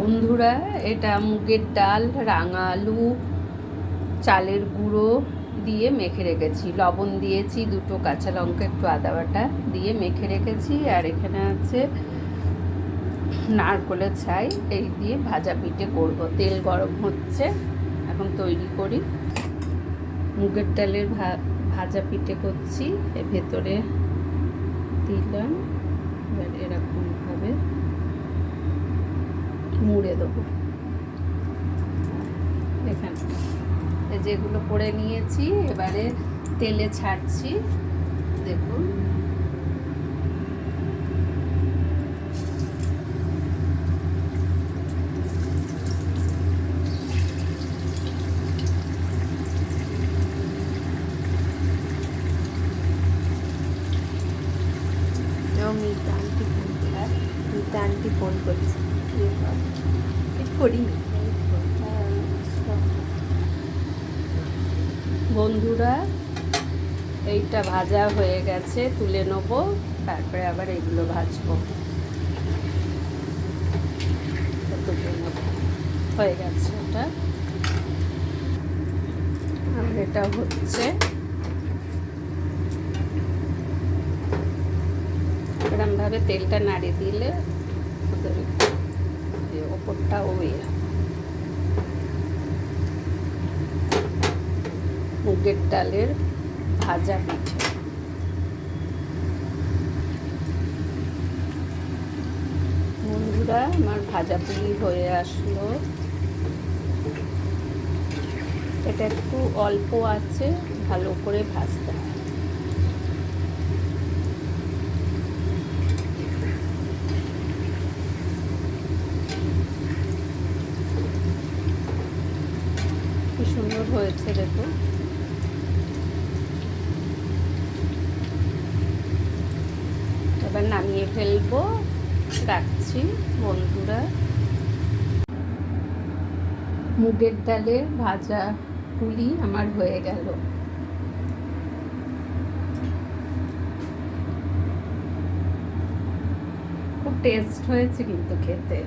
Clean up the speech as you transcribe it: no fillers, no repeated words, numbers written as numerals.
বন্ধুরা, এটা মুগের ডাল, রাঙা আলু, চালের গুঁড়ো দিয়ে মেখে রেখেছি। লবণ দিয়েছি, 2টো কাঁচা লঙ্কা, একটু আদা বাটা দিয়ে মেখে রেখেছি। আর এখানে আছে নারকেলের ছাই। এই দিয়ে ভাজা পিঠে করব। তেল গরম হচ্ছে, এখন তৈরি করি। মুগের ডালের ভাজা পিঠে করছি। এর ভেতরে দিলাম, এবার এরকমভাবে মুড়ে দেবো। এখানে যেগুলো করে নিয়েছি এবারে তেলে ছাড়ছি। দেখুন, আন্টি ফোন করছে, করি বন্ধুরা, এইটা ভাজা হয়ে গেছে, তুলে নেবো। তারপরে আবার এগুলো ভাজবো, তুলে নেবো। হয়ে গেছে ওটা। আর এটা হচ্ছে এরকমভাবে তেলটা নাড়িয়ে দিলে ওদের ওপরটা মুগের ডালের ভাজা পিঠে। বন্ধুরা, আমার ভাজা পুলি হয়ে আসলো। এটা একটু অল্প আছে, ভালো করে ভাজতে হয়। কি সুন্দর হয়েছে দেখো। এবার নামিয়ে ফেলবো, রাখছি বন্ধুরা। মুগের ডালের ভাজা পুলি আমার হয়ে গেল। খুব টেস্ট হয়েছে কিন্তু খেতে।